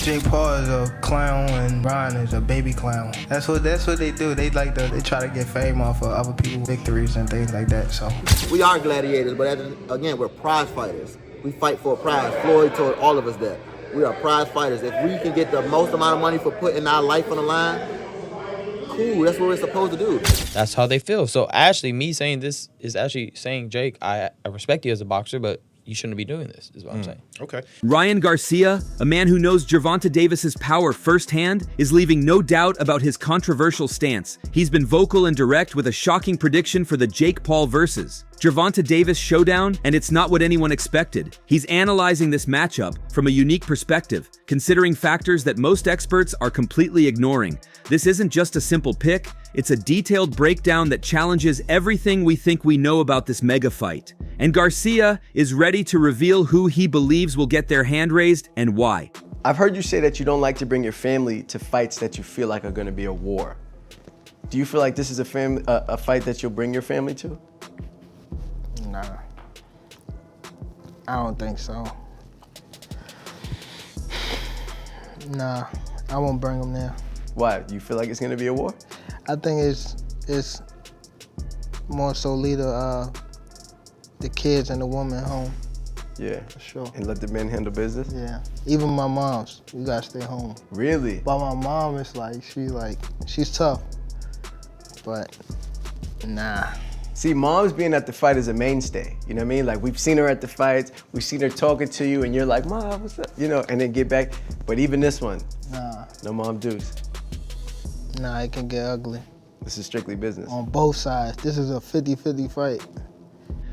Jake Paul is a clown and Brian is a baby clown. That's what they do. They try to get fame off of other people's victories and things like that. So we are gladiators, but again, we're prize fighters. We fight for a prize. Floyd told all of us that. We are prize fighters. If we can get the most amount of money for putting our life on the line, cool, that's what we're supposed to do. That's how they feel. So actually, me saying this is actually saying, Jake, I respect you as a boxer, but you shouldn't be doing this, is what I'm saying. Okay. Ryan Garcia, a man who knows Gervonta Davis's power firsthand, is leaving no doubt about his controversial stance. He's been vocal and direct with a shocking prediction for the Jake Paul versus Gervonta Davis showdown, and it's not what anyone expected. He's analyzing this matchup from a unique perspective, considering factors that most experts are completely ignoring. This isn't just a simple pick, it's a detailed breakdown that challenges everything we think we know about this mega fight. And Garcia is ready to reveal who he believes will get their hand raised and why. I've heard you say that you don't like to bring your family to fights that you feel like are going to be a war. Do you feel like this is a fight that you'll bring your family to? nah, I don't think so. Nah, I won't bring them there. Why? Do you feel like it's going to be a war? I think it's more so lead the kids and the woman home. Yeah. For sure. And let the men handle business? Yeah. Even my mom's, you gotta stay home. Really? But my mom is she's tough. But nah. See, mom's being at the fight is a mainstay. You know what I mean? Like, we've seen her at the fights, we've seen her talking to you, and you're like, Mom, what's up? You know, and then get back. But even this one, nah. No mom dues. Nah, it can get ugly. This is strictly business. On both sides. This is a 50-50 fight.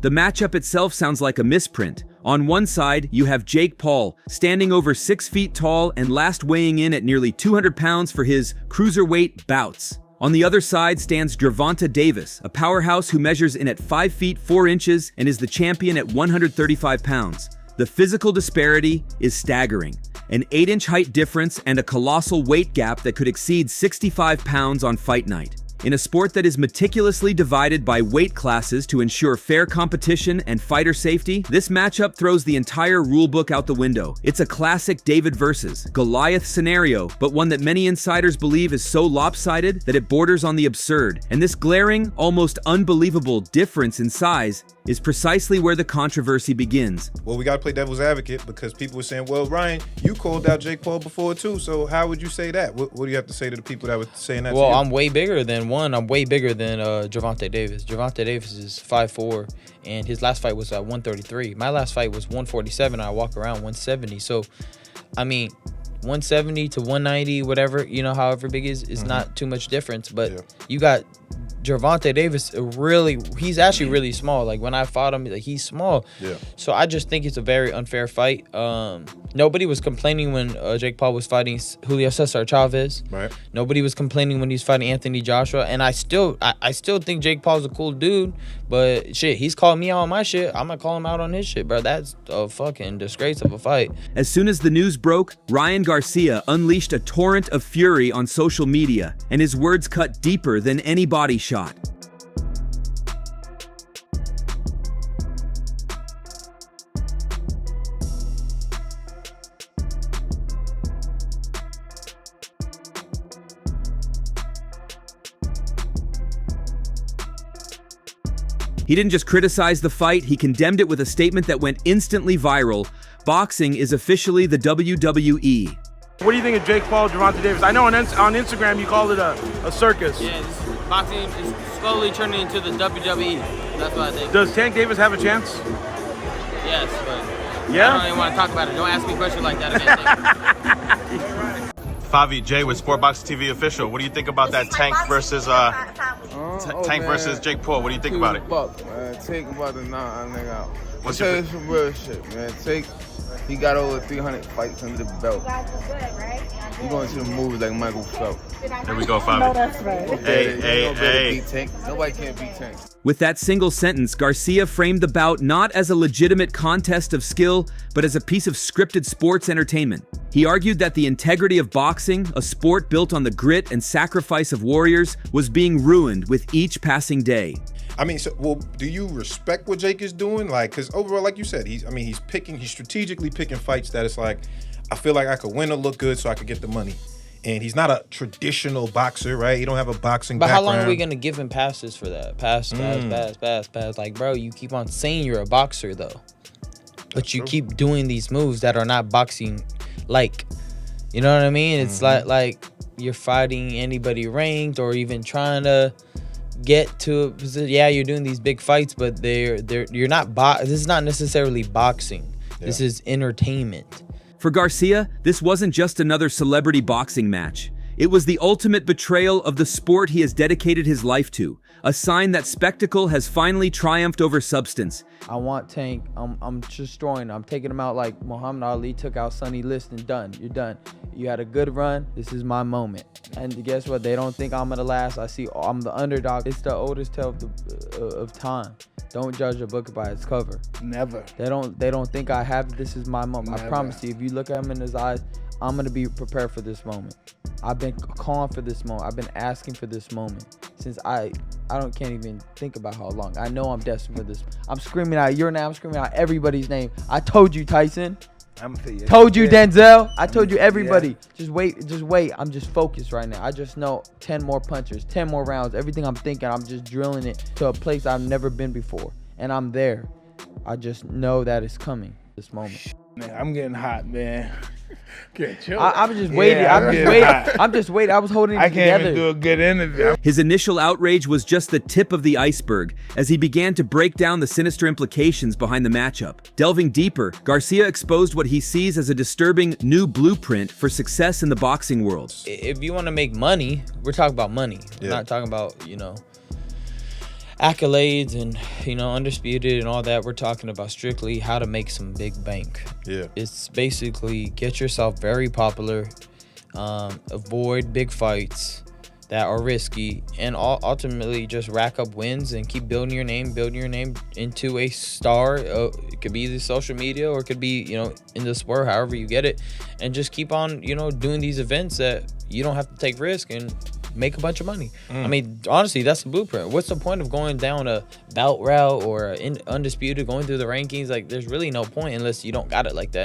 The matchup itself sounds like a misprint. On one side, you have Jake Paul, standing over 6 feet tall and last weighing in at nearly 200 pounds for his cruiserweight bouts. On the other side stands Gervonta Davis, a powerhouse who measures in at 5 feet 4 inches and is the champion at 135 pounds. The physical disparity is staggering. An 8-inch height difference and a colossal weight gap that could exceed 65 pounds on fight night. In a sport that is meticulously divided by weight classes to ensure fair competition and fighter safety, this matchup throws the entire rulebook out the window. It's a classic David versus Goliath scenario, but one that many insiders believe is so lopsided that it borders on the absurd. And this glaring, almost unbelievable difference in size is precisely where the controversy begins. Well, we got to play devil's advocate because people were saying, well, Ryan, you called out Jake Paul before too, so how would you say that? What do you have to say to the people that were saying that to you? Well, I'm way bigger than Gervonta Davis. Gervonta Davis is 5'4", and his last fight was at 133. My last fight was 147, and I walk around 170. So, I mean, 170 to 190, whatever, you know, however big is not too much difference. But you got Gervonta Davis, he's actually really small. Like, when I fought him, like, he's small. Yeah. So I just think it's a very unfair fight. Nobody was complaining when Jake Paul was fighting Julio Cesar Chavez. Right. Nobody was complaining when he was fighting Anthony Joshua. And I still think Jake Paul's a cool dude. But shit, he's called me out on my shit. I'm gonna call him out on his shit, bro. That's a fucking disgrace of a fight. As soon as the news broke, Ryan Garcia unleashed a torrent of fury on social media, and his words cut deeper than any body shot. He didn't just criticize the fight, he condemned it with a statement that went instantly viral. Boxing is officially the WWE. What do you think of Jake Paul, Gervonta Davis? I know on Instagram you call it a circus. Yeah, boxing is slowly turning into the WWE. That's what I think. Does Tank Davis have a chance? Yes, but yeah? I don't even want to talk about it. Don't ask me questions like that again. Favi J with Sportbox TV official. What do you think about that Tank versus Tank versus Jake Paul? What do you think about it? Tank about to knock that nigga out. What's your some real shit, man? Tank, he got over 300 fights under the belt. He going to the movies like Michael Phelps. There we go, Favi. No, that's right. Hey. Nobody can't beat Tank. With that single sentence, Garcia framed the bout not as a legitimate contest of skill, but as a piece of scripted sports entertainment. He argued that the integrity of boxing, a sport built on the grit and sacrifice of warriors, was being ruined with each passing day. I mean, well, do you respect what Jake is doing? Like, because overall, like you said, he's strategically picking fights that it's like, I feel like I could win or look good so I could get the money. And he's not a traditional boxer, right? He don't have a boxing background. But how long are we gonna give him passes for that? Pass. Like, bro, you keep on saying you're a boxer though, but you keep doing these moves that are not boxing. Like, you know what I mean? It's like you're fighting anybody ranked or even trying to get to a position. Yeah, you're doing these big fights, but you're not. This is not necessarily boxing. Yeah. This is entertainment. For Garcia, this wasn't just another celebrity boxing match. It was the ultimate betrayal of the sport he has dedicated his life to, a sign that spectacle has finally triumphed over substance. I want Tank. I'm destroying. I'm taking him out like Muhammad Ali took out Sonny Liston. Done. You're done. You had a good run. This is my moment. And guess what? They don't think I'm gonna last. I see I'm the underdog. It's the oldest tale of time. Don't judge a book by its cover. Never. They don't think I have. This is my moment. Never. I promise you. If you look at him in his eyes, I'm gonna be prepared for this moment. I've been calling for this moment. I've been asking for this moment since I can't even think about how long. I know I'm destined for this. I'm screaming out your name. I'm screaming out everybody's name. I told you, Tyson. Told you, Denzel. I told you, everybody. Yeah. Just wait. I'm just focused right now. I just know 10 more punches, 10 more rounds. Everything I'm thinking, I'm just drilling it to a place I've never been before. And I'm there. I just know that it's coming, this moment. Man, I'm getting hot, man. I'm just waiting. Yeah, I'm just waiting. I was holding it together. I can't even do a good interview. His initial outrage was just the tip of the iceberg as he began to break down the sinister implications behind the matchup. Delving deeper, Garcia exposed what he sees as a disturbing new blueprint for success in the boxing world. If you want to make money, we're talking about money. We're not talking about, accolades and undisputed and all that. We're talking about strictly how to make some big bank. Yeah, it's basically get yourself very popular, avoid big fights that are risky, and ultimately just rack up wins and keep building your name into a star. It could be either social media or it could be in the sport, however you get it, and just keep on doing these events that you don't have to take risk and make a bunch of money. I mean, honestly, that's the blueprint. What's the point of going down a bout route or undisputed, going through the rankings? Like, there's really no point unless you don't got it like that.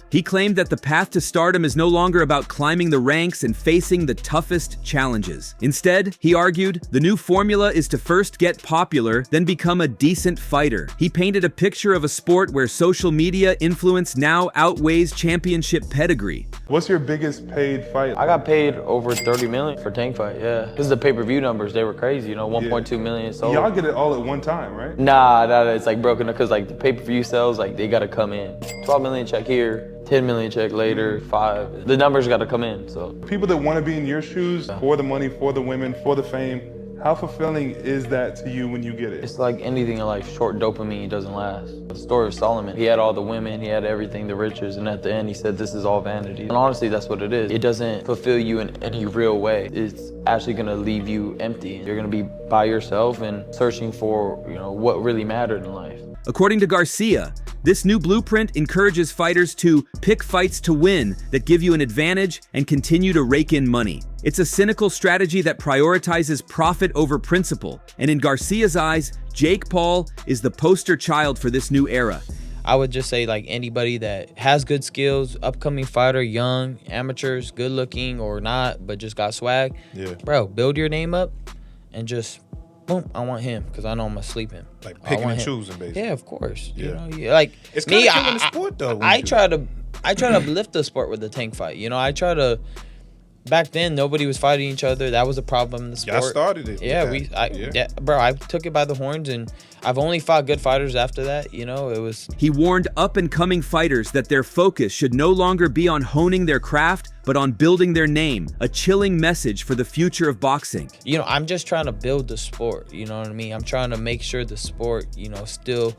He claimed that the path to stardom is no longer about climbing the ranks and facing the toughest challenges. Instead, he argued, the new formula is to first get popular, then become a decent fighter. He painted a picture of a sport where social media influence now outweighs championship pedigree. What's your biggest paid fight? I got paid over $30 million for Tank fight. Yeah, this is the pay-per-view numbers. They were crazy, 1.2 million sold. Y'all get it all at one time, right? Nah, it's like broken up because like the pay-per-view sales, like they gotta come in. 12 million check here, 10 million check later, 5. The numbers gotta come in. So people that want to be in your shoes for the money, for the women, for the fame, how fulfilling is that to you when you get it? It's like anything in life, short dopamine doesn't last. The story of Solomon, he had all the women, he had everything, the riches, and at the end he said, this is all vanity. And honestly, that's what it is. It doesn't fulfill you in any real way. It's actually gonna leave you empty. You're gonna be by yourself and searching for, what really mattered in life. According to Garcia, this new blueprint encourages fighters to pick fights to win that give you an advantage and continue to rake in money. It's a cynical strategy that prioritizes profit over principle. And in Garcia's eyes, Jake Paul is the poster child for this new era. I would just say, like, anybody that has good skills, upcoming fighter, young, amateurs, good looking or not, but just got swag. Yeah. Bro, build your name up and just, boom, I want him because I know I'm going to sleep him. Like picking and choosing, basically. Yeah, of course. Yeah. Like, it's kind of killing the sport, though. I try to uplift the sport with the Tank fight. I try to. Back then, nobody was fighting each other. That was a problem in the sport. Y'all started it. Yeah, bro, I took it by the horns, and I've only fought good fighters after that. It was. He warned up-and-coming fighters that their focus should no longer be on honing their craft, but on building their name. A chilling message for the future of boxing. I'm just trying to build the sport. You know what I mean? I'm trying to make sure the sport, still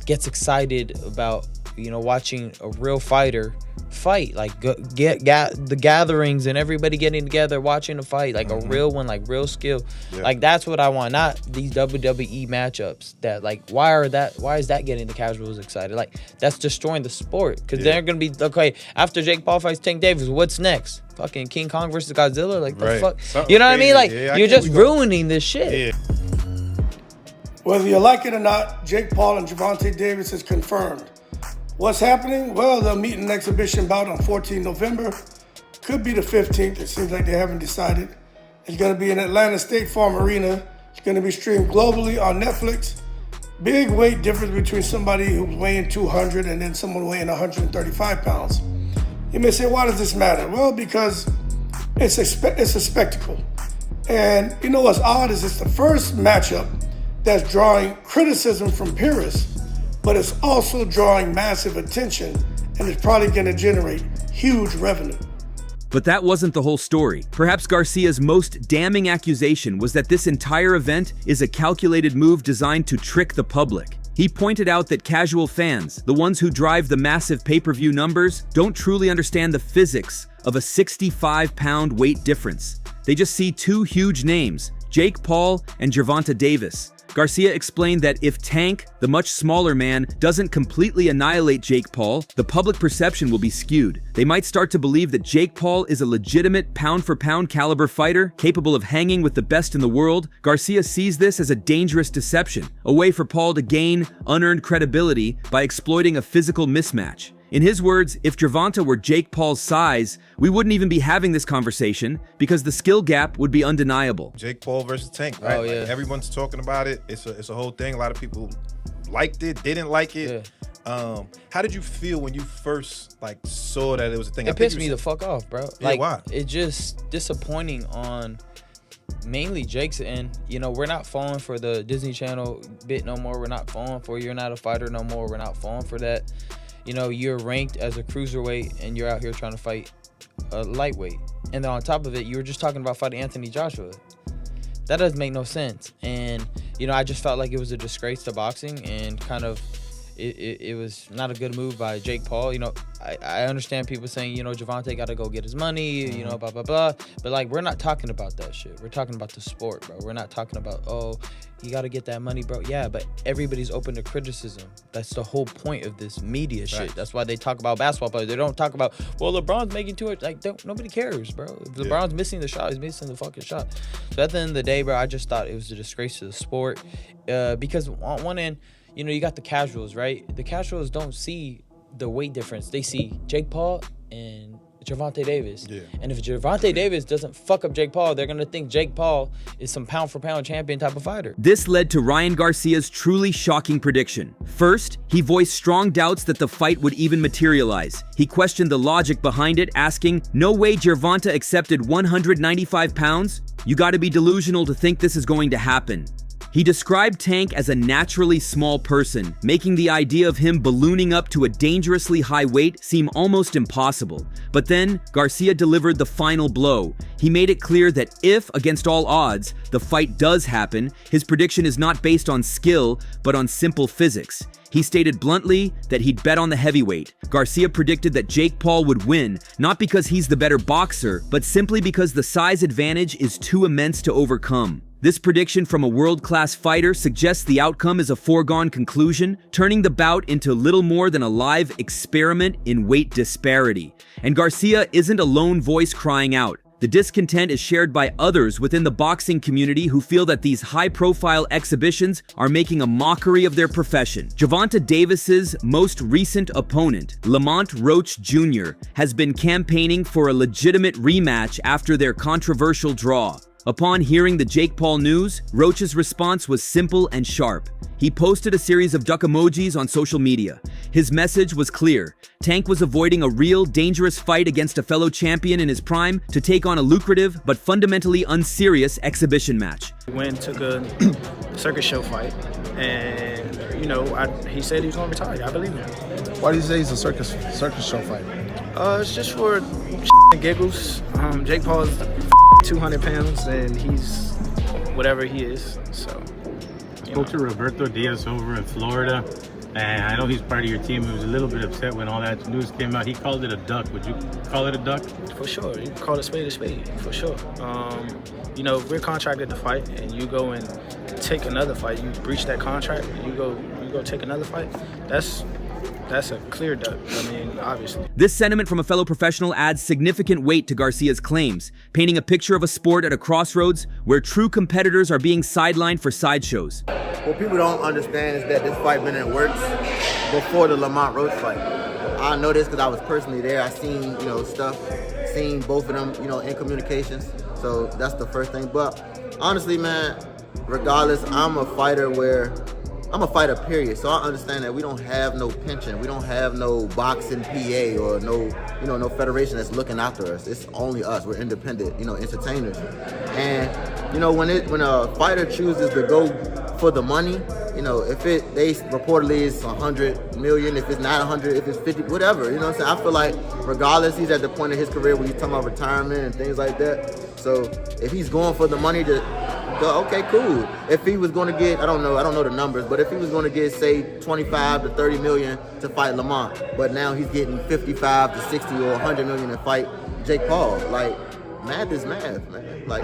gets excited about, watching a real fighter fight, like get the gatherings and everybody getting together watching a fight, like a real one, like real skill. Like that's what I want, not these WWE matchups that like why is that getting the casuals excited? Like that's destroying the sport because they're gonna be okay after Jake Paul fights Tank Davis, what's next? Fucking King Kong versus Godzilla, like the fuck, you know what I mean? Like you're just ruining this shit. Whether you like it or not, Jake Paul and Gervonta Davis is confirmed. What's happening? Well, they'll meet in an exhibition bout on 14 November. Could be the 15th. It seems like they haven't decided. It's going to be in Atlanta State Farm Arena. It's going to be streamed globally on Netflix. Big weight difference between somebody who's weighing 200 and then someone weighing 135 pounds. You may say, why does this matter? Well, because it's a spectacle. And you know what's odd is it's the first matchup that's drawing criticism from purists, but it's also drawing massive attention, and it's probably going to generate huge revenue. But that wasn't the whole story. Perhaps Garcia's most damning accusation was that this entire event is a calculated move designed to trick the public. He pointed out that casual fans, the ones who drive the massive pay-per-view numbers, don't truly understand the physics of a 65-pound weight difference. They just see two huge names, Jake Paul and Gervonta Davis. Garcia explained that if Tank, the much smaller man, doesn't completely annihilate Jake Paul, the public perception will be skewed. They might start to believe that Jake Paul is a legitimate pound-for-pound caliber fighter, capable of hanging with the best in the world. Garcia sees this as a dangerous deception, a way for Paul to gain unearned credibility by exploiting a physical mismatch. In his words, if Gervonta were Jake Paul's size, we wouldn't even be having this conversation because the skill gap would be undeniable. Jake Paul versus Tank, right? Oh, yeah. Like, everyone's talking about it. It's a whole thing. A lot of people liked it, didn't like it. Yeah. How did you feel when you first saw that it was a thing? It pissed me the fuck off, bro. Yeah, why? It's just disappointing on mainly Jake's end. You know, we're not falling for the Disney Channel bit no more. We're not falling for you're not a fighter no more. We're not falling for that. You know, you're ranked as a cruiserweight and you're out here trying to fight a lightweight. And then on top of it, you were just talking about fighting Anthony Joshua. That doesn't make no sense. And, you know, I just felt like it was a disgrace to boxing and kind of it was not a good move by Jake Paul. You know, I understand people saying, you know, Gervonta got to go get his money, you know, blah, blah, blah. But, like, we're not talking about that shit. We're talking about the sport, bro. We're not talking about, oh, you got to get that money, bro. Yeah, but everybody's open to criticism. That's the whole point of this media shit. Right. That's why they talk about basketball players. They don't talk about, well, LeBron's making too much. Like, nobody cares, bro. If LeBron's missing the shot, he's missing the fucking shot. So at the end of the day, bro, I just thought it was a disgrace to the sport. Because on one end, you know, you got the casuals, right? The casuals don't see the weight difference. They see Jake Paul and Gervonta Davis. Yeah. And if Gervonta Davis doesn't fuck up Jake Paul, they're going to think Jake Paul is some pound-for-pound champion type of fighter. This led to Ryan Garcia's truly shocking prediction. First, he voiced strong doubts that the fight would even materialize. He questioned the logic behind it, asking, "No way Gervonta accepted 195 pounds? You gotta be delusional to think this is going to happen." He described Tank as a naturally small person, making the idea of him ballooning up to a dangerously high weight seem almost impossible. But then, Garcia delivered the final blow. He made it clear that if, against all odds, the fight does happen, his prediction is not based on skill, but on simple physics. He stated bluntly that he'd bet on the heavyweight. Garcia predicted that Jake Paul would win, not because he's the better boxer, but simply because the size advantage is too immense to overcome. This prediction from a world-class fighter suggests the outcome is a foregone conclusion, turning the bout into little more than a live experiment in weight disparity. And Garcia isn't a lone voice crying out. The discontent is shared by others within the boxing community who feel that these high-profile exhibitions are making a mockery of their profession. Gervonta Davis's most recent opponent, Lamont Roach Jr., has been campaigning for a legitimate rematch after their controversial draw. Upon hearing the Jake Paul news, Roach's response was simple and sharp. He posted a series of duck emojis on social media. His message was clear. Tank was avoiding a real, dangerous fight against a fellow champion in his prime to take on a lucrative but fundamentally unserious exhibition match. Went took a circus show fight, and you know, he said he was going to retire. I believe him. Why do you say he's a circus show fight? It's just for and giggles. Jake Paul is 200 pounds, and he's whatever he is. So. I spoke to Roberto Diaz over in Florida, and I know he's part of your team. He was a little bit upset when all that news came out. He called it a duck. Would you call it a duck? For sure. You can call it a spade, for sure. You know, we're contracted to fight, and you go and take another fight. You breach that contract, you go take another fight. That's that's a clear duck. I mean, obviously. This sentiment from a fellow professional adds significant weight to Garcia's claims, painting a picture of a sport at a crossroads where true competitors are being sidelined for sideshows. What people don't understand is that this fight been in the works before the Lamont Roach fight. I know this because I was personally there. I seen, stuff, seen both of them, in communications. So that's the first thing. But honestly, man, regardless, I'm a fighter period. So I understand that we don't have no pension. We don't have no boxing PA or no federation that's looking after us. It's only us. We're independent, entertainers. And, when a fighter chooses to go for the money, if they reportedly is 100 million, if it's not 100, if it's 50, whatever, you know what I'm saying? I feel like regardless, he's at the point of his career where he's talking about retirement and things like that. So if he's going for the money to go, okay, cool. If he was going to get, I don't know the numbers, but if he was going to get, say, 25 to 30 million to fight Lamont, but now he's getting 55 to 60 or 100 million to fight Jake Paul, like, math is math, man. Like,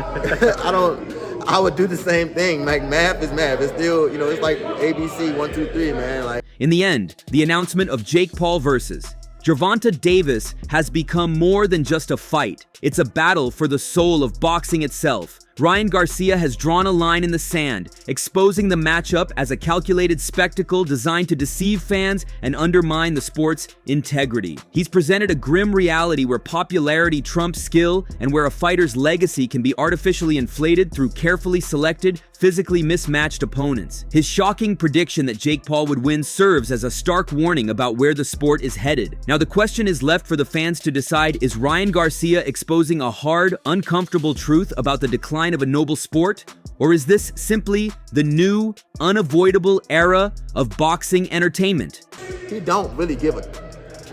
I would do the same thing. Like, math is math. It's still, it's like ABC 1, 2, 3, man. Like, in the end, the announcement of Jake Paul versus Gervonta Davis has become more than just a fight. It's a battle for the soul of boxing itself. Ryan Garcia has drawn a line in the sand, exposing the matchup as a calculated spectacle designed to deceive fans and undermine the sport's integrity. He's presented a grim reality where popularity trumps skill and where a fighter's legacy can be artificially inflated through carefully selected, physically mismatched opponents. His shocking prediction that Jake Paul would win serves as a stark warning about where the sport is headed. Now the question is left for the fans to decide: is Ryan Garcia exposing a hard, uncomfortable truth about the decline of a noble sport? Or is this simply the new, unavoidable era of boxing entertainment? He don't really give a,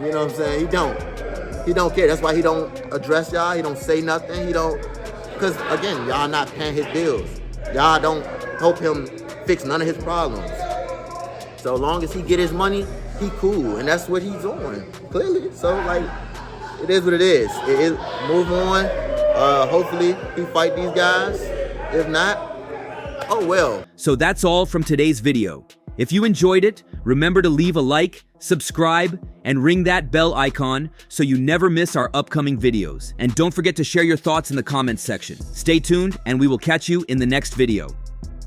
you know what I'm saying? He don't care. That's why he don't address y'all. He don't say nothing. Because again, y'all not paying his bills. Y'all don't help him fix none of his problems. So long as he get his money, he cool. And that's what he's doing, clearly. So like, it is what it is. Move on. Hopefully he fight these guys. If not, oh well. So that's all from today's video. If you enjoyed it, remember to leave a like, subscribe, and ring that bell icon so you never miss our upcoming videos. And don't forget to share your thoughts in the comments section. Stay tuned, and we will catch you in the next video.